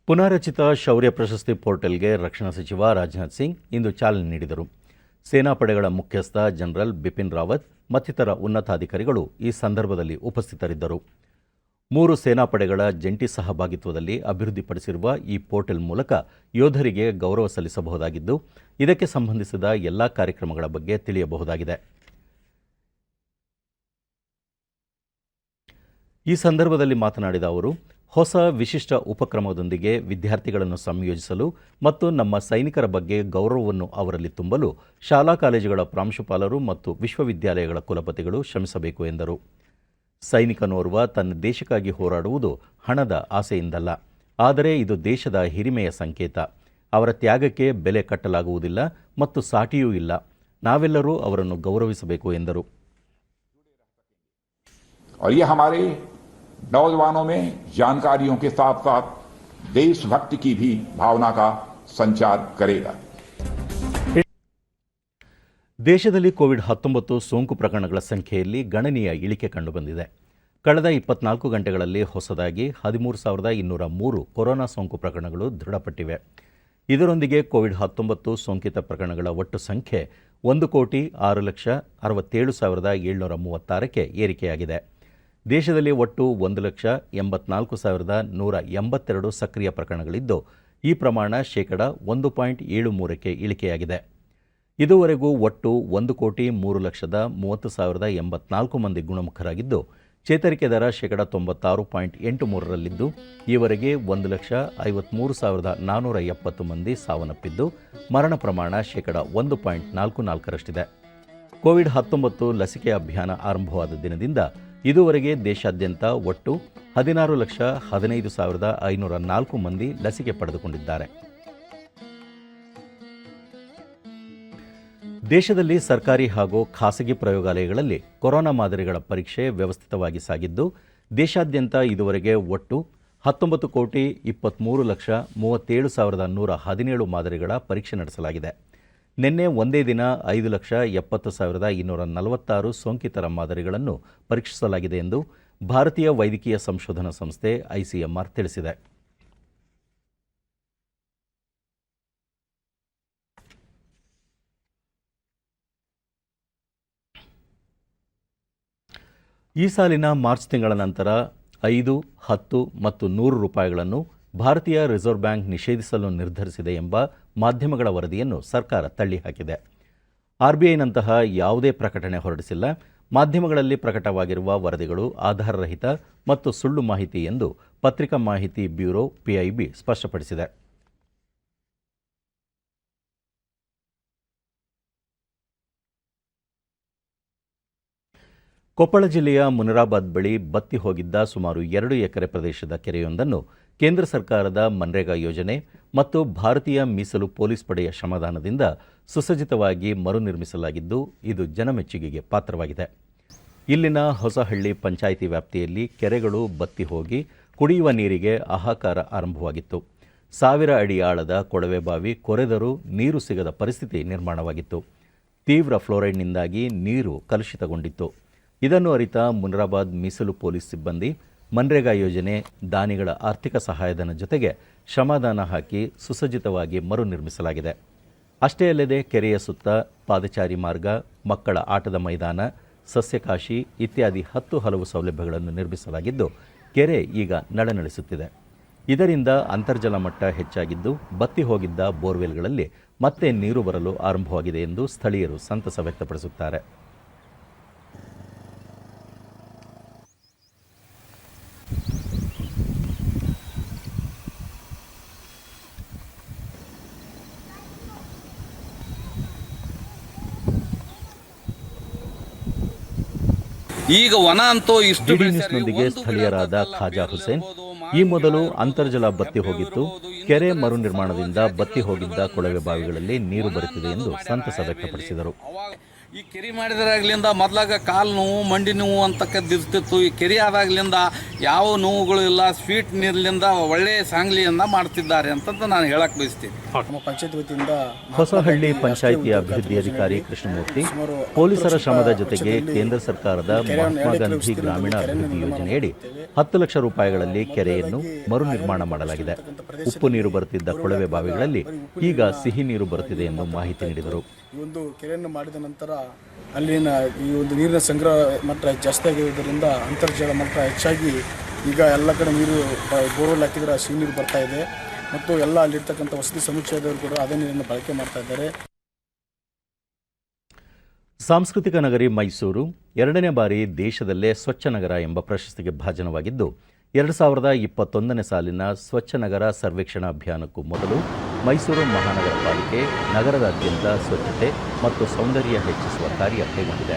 ಪುನಾರಚಿತ ಶೌರ್ಯ ಪ್ರಶಸ್ತಿ ಪೋರ್ಟಲ್ಗೆ ರಕ್ಷಣಾ ಸಚಿವ ರಾಜನಾಥ್ ಸಿಂಗ್ ಇಂದು ಚಾಲನೆ ನೀಡಿದರು. ಸೇನಾಪಡೆಗಳ ಮುಖ್ಯಸ್ಥ ಜನರಲ್ ಬಿಪಿನ್ ರಾವತ್ ಮತ್ತಿತರ ಉನ್ನತಾಧಿಕಾರಿಗಳು ಈ ಸಂದರ್ಭದಲ್ಲಿ ಉಪಸ್ಥಿತರಿದ್ದರು. 3 ಸೇನಾಪಡೆಗಳ ಜಂಟಿ ಸಹಭಾಗಿತ್ವದಲ್ಲಿ ಅಭಿವೃದ್ಧಿಪಡಿಸಿರುವ ಈ ಪೋರ್ಟಲ್ ಮೂಲಕ ಯೋಧರಿಗೆ ಗೌರವ ಸಲ್ಲಿಸಬಹುದಾಗಿದ್ದು, ಇದಕ್ಕೆ ಸಂಬಂಧಿಸಿದ ಎಲ್ಲ ಕಾರ್ಯಕ್ರಮಗಳ ಬಗ್ಗೆ ತಿಳಿಯಬಹುದಾಗಿದೆ. ಈ ಸಂದರ್ಭದಲ್ಲಿ ಮಾತನಾಡಿದ ಅವರು, ಹೊಸ ವಿಶಿಷ್ಟ ಉಪಕ್ರಮದೊಂದಿಗೆ ವಿದ್ಯಾರ್ಥಿಗಳನ್ನು ಸಂಯೋಜಿಸಲು ಮತ್ತು ನಮ್ಮ ಸೈನಿಕರ ಬಗ್ಗೆ ಗೌರವವನ್ನು ಅವರಲ್ಲಿ ತುಂಬಲು ಶಾಲಾ ಕಾಲೇಜುಗಳ ಪ್ರಾಂಶುಪಾಲರು ಮತ್ತು ವಿಶ್ವವಿದ್ಯಾಲಯಗಳ ಕುಲಪತಿಗಳು ಶ್ರಮಿಸಬೇಕು ಎಂದರು. ಸೈನಿಕನೋರ್ವ ತನ್ನ ದೇಶಕ್ಕಾಗಿ ಹೋರಾಡುವುದು ಹಣದ ಆಸೆಯಿಂದಲ್ಲ, ಆದರೆ ಇದು ದೇಶದ ಹಿರಿಮೆಯ ಸಂಕೇತ. ಅವರ ತ್ಯಾಗಕ್ಕೆ ಬೆಲೆ ಕಟ್ಟಲಾಗುವುದಿಲ್ಲ ಮತ್ತು ಸಾಟಿಯೂ ಇಲ್ಲ. ನಾವೆಲ್ಲರೂ ಅವರನ್ನು ಗೌರವಿಸಬೇಕು ಎಂದರು. और ये हमारे नौजवानों में जानकारियों के साथ साथ देशभक्ति की भी भावना का संचार करेगा. ದೇಶದಲ್ಲಿ ಕೋವಿಡ್-19 ಸೋಂಕು ಪ್ರಕರಣಗಳ ಸಂಖ್ಯೆಯಲ್ಲಿ ಗಣನೀಯ ಇಳಿಕೆ ಕಂಡುಬಂದಿದೆ. ಕಳೆದ 24 ಗಂಟೆಗಳಲ್ಲಿ ಹೊಸದಾಗಿ 13,203 ಕೊರೋನಾ ಸೋಂಕು ಪ್ರಕರಣಗಳು ದೃಢಪಟ್ಟಿವೆ. ಇದರೊಂದಿಗೆ ಕೋವಿಡ್-19 ಸೋಂಕಿತ ಪ್ರಕರಣಗಳ ಒಟ್ಟು ಸಂಖ್ಯೆ 1,06,67,736ಕ್ಕೆ ಏರಿಕೆಯಾಗಿದೆ. ದೇಶದಲ್ಲಿ ಒಟ್ಟು 1,84,182 ಸಕ್ರಿಯ ಪ್ರಕರಣಗಳಿದ್ದು, ಈ ಪ್ರಮಾಣ ಶೇಕಡ 1.73ಕ್ಕೆ ಇಳಿಕೆಯಾಗಿದೆ. ಇದುವರೆಗೂ ಒಟ್ಟು 1,03,30,084 ಮಂದಿ ಗುಣಮುಖರಾಗಿದ್ದು, ಚೇತರಿಕೆ ದರ ಶೇಕಡ 96.83ರಲ್ಲಿದ್ದು, ಈವರೆಗೆ 1,53,470 ಮಂದಿ ಸಾವನ್ನಪ್ಪಿದ್ದು, ಮರಣ ಪ್ರಮಾಣ ಶೇಕಡ 1.44ರಷ್ಟಿದೆ. ಕೋವಿಡ್-19 ಲಸಿಕೆ ಅಭಿಯಾನ ಆರಂಭವಾದ ದಿನದಿಂದ ಇದುವರೆಗೆ ದೇಶಾದ್ಯಂತ ಒಟ್ಟು 16,15,504 ಮಂದಿ ಲಸಿಕೆ ಪಡೆದುಕೊಂಡಿದ್ದಾರೆ. ದೇಶದಲ್ಲಿ ಸರ್ಕಾರಿ ಹಾಗೂ ಖಾಸಗಿ ಪ್ರಯೋಗಾಲಯಗಳಲ್ಲಿ ಕೊರೋನಾ ಮಾದರಿಗಳ ಪರೀಕ್ಷೆ ವ್ಯವಸ್ಥಿತವಾಗಿ ಸಾಗಿದ್ದು, ದೇಶಾದ್ಯಂತ ಇದುವರೆಗೆ ಒಟ್ಟು 19,23,37,117 ಮಾದರಿಗಳ ಪರೀಕ್ಷೆ ನಡೆಸಲಾಗಿದೆ. ನಿನ್ನೆ ಒಂದೇ ದಿನ 5,70,246 ಸೋಂಕಿತರ ಮಾದರಿಗಳನ್ನು ಪರೀಕ್ಷಿಸಲಾಗಿದೆ ಎಂದು ಭಾರತೀಯ ವೈದ್ಯಕೀಯ ಸಂಶೋಧನಾ ಸಂಸ್ಥೆ ಐಸಿಎಂಆರ್ ತಿಳಿಸಿದೆ. ಈ ಸಾಲಿನ ಮಾರ್ಚ್ ತಿಂಗಳ ನಂತರ 5, 10 ಮತ್ತು 100 ರೂಪಾಯಿಗಳನ್ನು ಭಾರತೀಯ ರಿಸರ್ವ್ ಬ್ಯಾಂಕ್ ನಿಷೇಧಿಸಲು ನಿರ್ಧರಿಸಿದೆ ಎಂಬ ಮಾಧ್ಯಮಗಳ ವರದಿಯನ್ನು ಸರ್ಕಾರ ತಳ್ಳಿಹಾಕಿದೆ. ಆರ್ಬಿಐನಂತಹ ಯಾವುದೇ ಪ್ರಕಟಣೆ ಹೊರಡಿಸಿಲ್ಲ. ಮಾಧ್ಯಮಗಳಲ್ಲಿ ಪ್ರಕಟವಾಗಿರುವ ವರದಿಗಳು ಆಧಾರರಹಿತ ಮತ್ತು ಸುಳ್ಳು ಮಾಹಿತಿ ಎಂದು ಪತ್ರಿಕಾ ಮಾಹಿತಿ ಬ್ಯೂರೋ ಪಿಐಬಿ ಸ್ಪಷ್ಟಪಡಿಸಿದೆ. ಕೊಪ್ಪಳ ಜಿಲ್ಲೆಯ ಮುನಿರಾಬಾದ್ ಬಳಿ ಬತ್ತಿ ಹೋಗಿದ್ದ ಸುಮಾರು 2 ಎಕರೆ ಪ್ರದೇಶದ ಕೆರೆಯೊಂದನ್ನು ಕೇಂದ್ರ ಸರ್ಕಾರದ ಮನ್ರೇಗಾ ಯೋಜನೆ ಮತ್ತು ಭಾರತೀಯ ಮೀಸಲು ಪೊಲೀಸ್ ಪಡೆಯ ಶ್ರಮದಾನದಿಂದ ಸುಸಜ್ಜಿತವಾಗಿ ಮರುನಿರ್ಮಿಸಲಾಗಿದ್ದು, ಇದು ಜನಮೆಚ್ಚುಗೆಗೆ ಪಾತ್ರವಾಗಿದೆ. ಇಲ್ಲಿನ ಹೊಸಹಳ್ಳಿ ಪಂಚಾಯಿತಿ ವ್ಯಾಪ್ತಿಯಲ್ಲಿ ಕೆರೆಗಳು ಬತ್ತಿ ಹೋಗಿ ಕುಡಿಯುವ ನೀರಿಗೆ ಹಾಹಾಕಾರ ಆರಂಭವಾಗಿತ್ತು. 1000 ಅಡಿ ಆಳದ ಕೊಳವೆ ಬಾವಿ ಕೊರೆದರೂ ನೀರು ಸಿಗದ ಪರಿಸ್ಥಿತಿ ನಿರ್ಮಾಣವಾಗಿತ್ತು. ತೀವ್ರ ಫ್ಲೋರೈಡ್ನಿಂದಾಗಿ ನೀರು ಕಲುಷಿತಗೊಂಡಿತ್ತು. ಇದನ್ನು ಅರಿತ ಮುನಿರಾಬಾದ್ ಮೀಸಲು ಪೊಲೀಸ್ ಸಿಬ್ಬಂದಿ ಮನ್ರೇಗಾ ಯೋಜನೆ, ದಾನಿಗಳ ಆರ್ಥಿಕ ಸಹಾಯಧನ ಜೊತೆಗೆ ಶ್ರಮದಾನ ಹಾಕಿ ಸುಸಜ್ಜಿತವಾಗಿ ಮರುನಿರ್ಮಿಸಲಾಗಿದೆ. ಅಷ್ಟೇ ಅಲ್ಲದೆ ಕೆರೆಯ ಸುತ್ತ ಪಾದಚಾರಿ ಮಾರ್ಗ, ಮಕ್ಕಳ ಆಟದ ಮೈದಾನ, ಸಸ್ಯಕಾಶಿ ಇತ್ಯಾದಿ 10 ಹಲವು ಸೌಲಭ್ಯಗಳನ್ನು ನಿರ್ಮಿಸಲಾಗಿದ್ದು, ಕೆರೆ ಈಗ ನಳನಳಿಸುತ್ತಿದೆ. ಇದರಿಂದ ಅಂತರ್ಜಲ ಮಟ್ಟ ಹೆಚ್ಚಾಗಿದ್ದು, ಬತ್ತಿ ಹೋಗಿದ್ದ ಬೋರ್ವೆಲ್ಗಳಲ್ಲಿ ಮತ್ತೆ ನೀರು ಬರಲು ಆರಂಭವಾಗಿದೆ ಎಂದು ಸ್ಥಳೀಯರು ಸಂತಸ ವ್ಯಕ್ತಪಡಿಸುತ್ತಾರೆ. ಈಗ ವನ ಅಂತೂ ಇಷ್ಟು ನ್ಯೂಸ್ನೊಂದಿಗೆ ಸ್ಥಳೀಯರಾದ ಖಾಜಾ ಹುಸೇನ್, ಈ ಮೊದಲು ಅಂತರ್ಜಲ ಬತ್ತಿ ಹೋಗಿತ್ತು. ಕೆರೆ ಮರು ನಿರ್ಮಾಣದಿಂದ ಬತ್ತಿ ಹೋಗಿದ್ದ ಕೊಳವೆ ಬಾವಿಗಳಲ್ಲಿ ನೀರು ಬರುತ್ತಿದೆ ಎಂದು ಸಂತಸ ವ್ಯಕ್ತಪಡಿಸಿದರು. ಈ ಕೆರೆ ಮಾಡಿದಾಗ್ಲಿಂದ ಮೊದಲಾಗ ಕಾಲು ನೋವು, ಮಂಡಿ ನೋವು ಅಂತಕ್ಕದ್ದಿರ್ತಿತ್ತು. ಈ ಕೆರೆ ಆದಾಗ್ಲಿಂದ ಯಾವ ನೋವುಗಳು ಇಲ್ಲ. ಸ್ವೀಟ್ ನೀರಿನಿಂದ ಒಳ್ಳೆ ಸಾಂಗ್ಲಿಯಿಂದ ಮಾಡ್ತಿದ್ದಾರೆ ಅಂತ ನಾನು ಹೇಳಕ್ ಬಯಸ್ತೀನಿ. ಹೊಸಹಳ್ಳಿ ಪಂಚಾಯಿತಿಯ ಅಭಿವೃದ್ಧಿ ಅಧಿಕಾರಿ ಕೃಷ್ಣಮೂರ್ತಿ, ಪೊಲೀಸರ ಶ್ರಮದ ಜೊತೆಗೆ ಕೇಂದ್ರ ಸರ್ಕಾರದ ಮಹಾತ್ಮ ಗಾಂಧಿ ಗ್ರಾಮೀಣ ಅಭಿವೃದ್ಧಿ ಯೋಜನೆಯಡಿ 10 ಲಕ್ಷ ರೂಪಾಯಿಗಳಲ್ಲಿ ಕೆರೆಯನ್ನು ಮರು ನಿರ್ಮಾಣ ಮಾಡಲಾಗಿದೆ. ಉಪ್ಪು ನೀರು ಬರುತ್ತಿದ್ದ ಕೊಳವೆ ಬಾವಿಗಳಲ್ಲಿ ಈಗ ಸಿಹಿ ನೀರು ಬರುತ್ತಿದೆ ಎಂದು ಮಾಹಿತಿ ನೀಡಿದರು. ಈ ಒಂದು ಕೆರೆಯನ್ನು ಮಾಡಿದ ನಂತರ ಅಲ್ಲಿನ ಈ ಒಂದು ನೀರಿನ ಸಂಗ್ರಹ ಮಟ್ಟ ಜಾಸ್ತಿ ಆಗಿರುವುದರಿಂದ ಅಂತರ್ಜಲ ಮಟ್ಟ ಹೆಚ್ಚಾಗಿ ಈಗ ಎಲ್ಲ ಕಡೆ ನೀರು ಬೋರ್ವೆಲ್ ಹಾಕಿದ್ರೆ ಸಿಹಿ ನೀರು ಬರ್ತಾ ಇದೆ ಮತ್ತು ಎಲ್ಲ ಅಲ್ಲಿರ್ತಕ್ಕಂಥ ವಸತಿ ಸಮುಚ್ಚಯದವರು ಕೂಡ ಅದೇ ನೀರನ್ನು ಬಳಕೆ ಮಾಡ್ತಾ ಇದ್ದಾರೆ. ಸಾಂಸ್ಕೃತಿಕ ನಗರಿ ಮೈಸೂರು 2ನೇ ಬಾರಿ ದೇಶದಲ್ಲೇ ಸ್ವಚ್ಛ ನಗರ ಎಂಬ ಪ್ರಶಸ್ತಿಗೆ ಭಾಜನವಾಗಿದ್ದು, 2021ನೇ ಸಾಲಿನ ಸ್ವಚ್ಛ ನಗರ ಸರ್ವೇಕ್ಷಣಾ ಅಭಿಯಾನಕ್ಕೂ ಮೊದಲು ಮೈಸೂರು ಮಹಾನಗರ ಪಾಲಿಕೆ ನಗರದಾದ್ಯಂತ ಸ್ವಚ್ಛತೆ ಮತ್ತು ಸೌಂದರ್ಯ ಹೆಚ್ಚಿಸುವ ಕಾರ್ಯ ಕೈಗೊಂಡಿದೆ.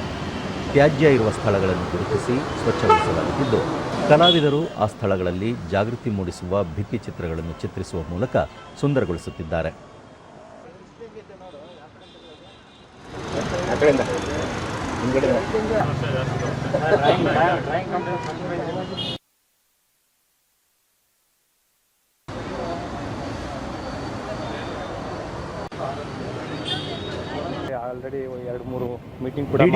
ತ್ಯಾಜ್ಯ ಇರುವ ಸ್ಥಳಗಳನ್ನು ಗುರುತಿಸಿ ಸ್ವಚ್ಛಗೊಳಿಸಲಾಗುತ್ತಿದ್ದು, ಕಲಾವಿದರು ಆ ಸ್ಥಳಗಳಲ್ಲಿ ಜಾಗೃತಿ ಮೂಡಿಸುವ ಭಿತ್ತಿ ಚಿತ್ರಗಳನ್ನು ಚಿತ್ರಿಸುವ ಮೂಲಕ ಸುಂದರಗೊಳಿಸುತ್ತಿದ್ದಾರೆ. ಡಿಡಿ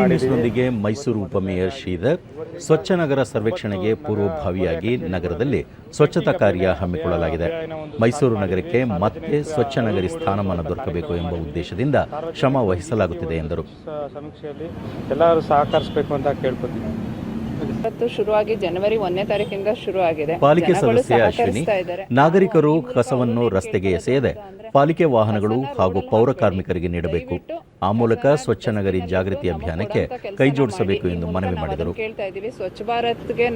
ನ್ಯೂಸ್ನೊಂದಿಗೆ ಮೈಸೂರು ಉಪಮೇಯರ್ ಶ್ರೀಧರ್ ಸ್ವಚ್ಛ ನಗರ ಸರ್ವೇಕ್ಷಣೆಗೆ ಪೂರ್ವಭಾವಿಯಾಗಿ ನಗರದಲ್ಲಿ ಸ್ವಚ್ಛತಾ ಕಾರ್ಯ ಹಮ್ಮಿಕೊಳ್ಳಲಾಗಿದೆ. ಮೈಸೂರು ನಗರಕ್ಕೆ ಮತ್ತೆ ಸ್ವಚ್ಛ ನಗರಿ ಸ್ಥಾನಮಾನ ದೊರಕಬೇಕು ಎಂಬ ಉದ್ದೇಶದಿಂದ ಶ್ರಮ ವಹಿಸಲಾಗುತ್ತಿದೆ ಎಂದರು. ಸಮೀಕ್ಷೆಯಲ್ಲಿ ಎಲ್ಲರೂ ಸಹಕರಿಸಬೇಕು ಅಂತ ಕೇಳ್ಕೊತೀನಿ. ಇವತ್ತು ಶುರುವಾಗಿ ಜನವರಿ 1ನೇ ತಾರೀಕಿಂದ ಶುರುವಾಗಿದೆ. ಪಾಲಿಕೆ ಸದಸ್ಯೆ ಅಶ್ವಿನಿ, ನಾಗರಿಕರು ಕಸವನ್ನು ರಸ್ತೆಗೆ ಎಸೆಯದೆ ಪಾಲಿಕೆ ವಾಹನಗಳು ಹಾಗೂ ಪೌರ ಕಾರ್ಮಿಕರಿಗೆ ನೀಡಬೇಕು. ಆ ಮೂಲಕ ಸ್ವಚ್ಛ ನಗರಿ ಜಾಗೃತಿ ಅಭಿಯಾನಕ್ಕೆ ಕೈ ಜೋಡಿಸಬೇಕು ಎಂದು ಮನವಿ ಮಾಡಿದರು. ಕೇಳ್ತಾ ಇದ್ದೀವಿ, ಸ್ವಚ್ಛ ಭಾರತ್ಗೆ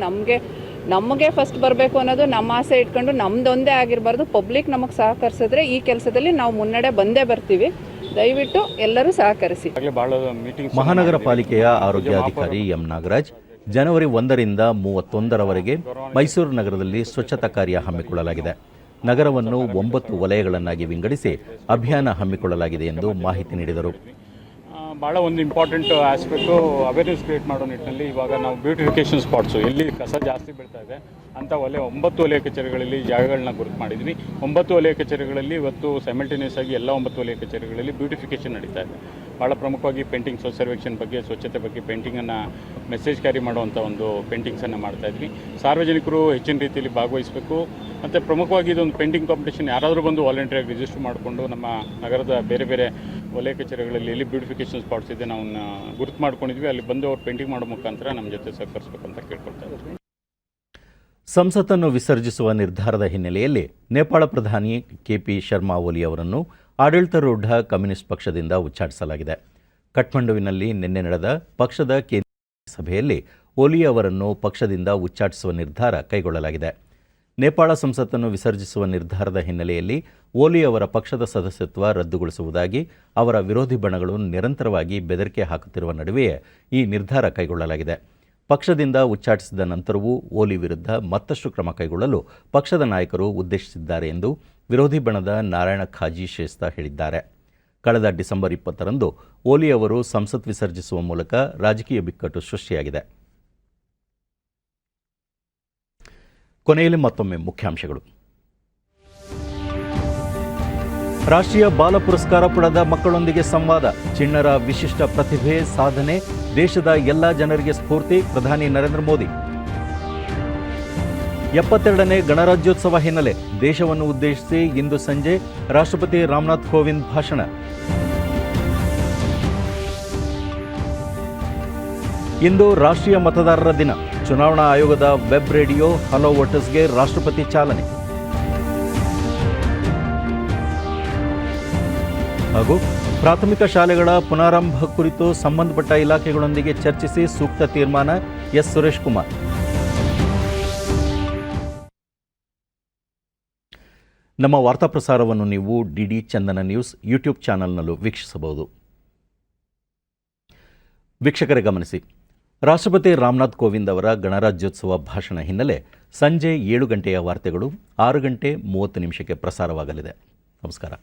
ನಮಗೆ ಫಸ್ಟ್ ಬರಬೇಕು ಅನ್ನೋದು ನಮ್ಮ ಆಸೆ ಇಟ್ಕೊಂಡು ನಮ್ದೊಂದೇ ಆಗಿರಬಾರ್ದು. ಪಬ್ಲಿಕ್ ನಮಗೆ ಸಹಕರಿಸಿದ್ರೆ ಈ ಕೆಲಸದಲ್ಲಿ ನಾವು ಮುನ್ನಡೆ ಬಂದೇ ಬರ್ತೀವಿ. ದಯವಿಟ್ಟು ಎಲ್ಲರೂ ಸಹಕರಿಸಿ. ಮಹಾನಗರ ಪಾಲಿಕೆಯ ಆರೋಗ್ಯಾಧಿಕಾರಿ ಎಂ ನಾಗರಾಜ್, ಜನವರಿ 1ರಿಂದ 31ರವರೆಗೆ ಮೈಸೂರು ನಗರದಲ್ಲಿ ಸ್ವಚ್ಛತಾ ಕಾರ್ಯ ಹಮ್ಮಿಕೊಳ್ಳಲಾಗಿದೆ. ನಗರವನ್ನು 9 ವಲಯಗಳನ್ನಾಗಿ ವಿಂಗಡಿಸಿ ಅಭಿಯಾನ ಹಮ್ಮಿಕೊಳ್ಳಲಾಗಿದೆ ಎಂದು ಮಾಹಿತಿ ನೀಡಿದರು. ಭಾಳ ಒಂದು ಇಂಪಾರ್ಟೆಂಟ್ ಆಸ್ಪೆಕ್ಟು ಅವೇರ್ನೆಸ್ ಕ್ರಿಯೇಟ್ ಮಾಡೋ ನಿಟ್ಟಿನಲ್ಲಿ ಇವಾಗ ನಾವು ಬ್ಯೂಟಿಫಿಕೇಷನ್ ಸ್ಪಾಟ್ಸು ಎಲ್ಲಿ ಕಸ ಜಾಸ್ತಿ ಬೀಳ್ತಾ ಇದೆ ಅಂಥ 9 ವಲಯ ಕಚೇರಿಗಳಲ್ಲಿ ಜಾಗಗಳನ್ನ ಗುರುತು ಮಾಡಿದ್ವಿ. 9 ವಲಯ ಕಚೇರಿಗಳಲ್ಲಿ ಇವತ್ತು ಸೈಮಲ್ಟೇನಿಯಸ್ ಆಗಿ ಎಲ್ಲ 9 ವಲಯ ಕಚೇರಿಗಳಲ್ಲಿ ಬ್ಯೂಟಿಫಿಕೇಷನ್ ನಡೀತಾ ಇದೆ. ಭಾಳ ಪ್ರಮುಖವಾಗಿ ಪೇಂಟಿಂಗ್ ಸರ್ವೇಕ್ಷಣೆ ಬಗ್ಗೆ, ಸ್ವಚ್ಛತೆ ಬಗ್ಗೆ ಪೇಂಟಿಂಗನ್ನು ಮೆಸೇಜ್ ಕ್ಯಾರಿ ಮಾಡುವಂಥ ಒಂದು ಪೇಂಟಿಂಗ್ಸನ್ನು ಮಾಡ್ತಾಯಿದ್ವಿ. ಸಾರ್ವಜನಿಕರು ಹೆಚ್ಚಿನ ರೀತಿಯಲ್ಲಿ ಭಾಗವಹಿಸಬೇಕು. ಮತ್ತು ಪ್ರಮುಖವಾಗಿ ಇದೊಂದು ಪೇಂಟಿಂಗ್ ಕಾಂಪಿಟೇಷನ್ ಯಾರಾದರೂ ಬಂದು ವಾಲಂಟಿಯರಾಗಿ ರಿಜಿಸ್ಟರ್ ಮಾಡಿಕೊಂಡು ನಮ್ಮ ನಗರದ ಬೇರೆ ಬೇರೆ ವಲಯ ಕಚೇರಿಗಳಲ್ಲಿ ಎಲ್ಲಿ ಬ್ಯೂಟಿಫಿಕೇಷನ್ ಸ್ಪಾಟ್ಸ್ ಇದೆ ನಾವು ಗುರುತು ಮಾಡ್ಕೊಂಡಿದ್ವಿ, ಅಲ್ಲಿ ಬಂದು ಅವ್ರು ಪೇಂಟಿಂಗ್ ಮಾಡೋ ಮುಖಾಂತರ ನಮ್ಮ ಜೊತೆ ಸಹಕರಿಸಬೇಕಂತ ಕೇಳ್ಕೊಳ್ತಾ ಇದ್ದೀವಿ. ಸಂಸತ್ತನ್ನು ವಿಸರ್ಜಿಸುವ ನಿರ್ಧಾರದ ಹಿನ್ನೆಲೆಯಲ್ಲಿ ನೇಪಾಳ ಪ್ರಧಾನಿ ಕೆಪಿ ಶರ್ಮಾ ಓಲಿ ಅವರನ್ನು ಆಡಳಿತಾರೂಢ ಕಮ್ಯುನಿಸ್ಟ್ ಪಕ್ಷದಿಂದ ಉಚ್ಚಾಟಿಸಲಾಗಿದೆ. ಕಠ್ಮಂಡುವಿನಲ್ಲಿ ನಿನ್ನೆ ನಡೆದ ಪಕ್ಷದ ಕೇಂದ್ರ ಸಭೆಯಲ್ಲಿ ಓಲಿ ಅವರನ್ನು ಪಕ್ಷದಿಂದ ಉಚ್ಚಾಟಿಸುವ ನಿರ್ಧಾರ ಕೈಗೊಳ್ಳಲಾಗಿದೆ. ನೇಪಾಳ ಸಂಸತ್ತನ್ನು ವಿಸರ್ಜಿಸುವ ನಿರ್ಧಾರದ ಹಿನ್ನೆಲೆಯಲ್ಲಿ ಓಲಿ ಅವರ ಪಕ್ಷದ ಸದಸ್ಯತ್ವ ರದ್ದುಗೊಳಿಸುವುದಾಗಿ ಅವರ ವಿರೋಧಿ ಬಣಗಳು ನಿರಂತರವಾಗಿ ಬೆದರಿಕೆ ಹಾಕುತ್ತಿರುವ ನಡುವೆಯೇ ಈ ನಿರ್ಧಾರ ಕೈಗೊಳ್ಳಲಾಗಿದೆ. ಪಕ್ಷದಿಂದ ಉಚ್ಚಾಟಿಸಿದ ನಂತರವೂ ಓಲಿ ವಿರುದ್ಧ ಮತ್ತಷ್ಟು ಕ್ರಮ ಕೈಗೊಳ್ಳಲು ಪಕ್ಷದ ನಾಯಕರು ಉದ್ದೇಶಿಸಿದ್ದಾರೆ ಎಂದು ವಿರೋಧಿ ಬಣದ ನಾರಾಯಣ ಖಾಜಿ ಶೇಸ್ತಾ ಹೇಳಿದ್ದಾರೆ. ಕಳೆದ ಡಿಸೆಂಬರ್ 20ರಂದು ಓಲಿ ಅವರು ಸಂಸತ್ ವಿಸರ್ಜಿಸುವ ಮೂಲಕ ರಾಜಕೀಯ ಬಿಕ್ಕಟ್ಟು ಸೃಷ್ಟಿಯಾಗಿದೆ. ಕೊನೆಯಲ್ಲಿ ಮತ್ತೊಮ್ಮೆ ಮುಖ್ಯಾಂಶಗಳು. ರಾಷ್ಟ್ರೀಯ ಬಾಲ ಪುರಸ್ಕಾರ ಪಡೆದ ಮಕ್ಕಳೊಂದಿಗೆ ಸಂವಾದ. ಚಿಣ್ಣರ ವಿಶಿಷ್ಟ ಪ್ರತಿಭೆ ಸಾಧನೆ ದೇಶದ ಎಲ್ಲ ಜನರಿಗೆ ಸ್ಫೂರ್ತಿ. ಪ್ರಧಾನಿ ನರೇಂದ್ರ ಮೋದಿ. 72ನೇ ಗಣರಾಜ್ಯೋತ್ಸವ ಹಿನ್ನೆಲೆ ದೇಶವನ್ನು ಉದ್ದೇಶಿಸಿ ಇಂದು ಸಂಜೆ ರಾಷ್ಟ್ರಪತಿ ರಾಮನಾಥ್ ಕೋವಿಂದ್ ಭಾಷಣ. ಇಂದು ರಾಷ್ಟ್ರೀಯ ಮತದಾರರ ದಿನ. ಚುನಾವಣಾ ಆಯೋಗದ ವೆಬ್ ರೇಡಿಯೋ ಹಲೋ ವೋಟರ್ಸ್ಗೆ ರಾಷ್ಟ್ರಪತಿ ಚಾಲನೆ. ಹಾಗೂ ಪ್ರಾಥಮಿಕ ಶಾಲೆಗಳ ಪುನಾರಂಭ ಕುರಿತು ಸಂಬಂಧಪಟ್ಟ ಇಲಾಖೆಗಳೊಂದಿಗೆ ಚರ್ಚಿಸಿ ಸೂಕ್ತ ತೀರ್ಮಾನ. ಎಸ್ ಸುರೇಶ್ ಕುಮಾರ್. ನಮ್ಮ ವಾರ್ತಾ ಪ್ರಸಾರವನ್ನು ನೀವು ಡಿಡಿ ಚಂದನ ನ್ಯೂಸ್ ಯೂಟ್ಯೂಬ್ ಚಾನೆಲ್ನಲ್ಲೂ ವೀಕ್ಷಿಸಬಹುದು. ವೀಕ್ಷಕರೇ ಗಮನಿಸಿ, ರಾಷ್ಟ್ರಪತಿ ರಾಮನಾಥ್ ಕೋವಿಂದ್ ಅವರ ಗಣರಾಜ್ಯೋತ್ಸವ ಭಾಷಣ ಹಿನ್ನೆಲೆ ಸಂಜೆ 7 ಗಂಟೆಯ ವಾರ್ತೆಗಳು 6 ಗಂಟೆ 30 ನಿಮಿಷಕ್ಕೆ ಪ್ರಸಾರವಾಗಲಿದೆ. ನಮಸ್ಕಾರ.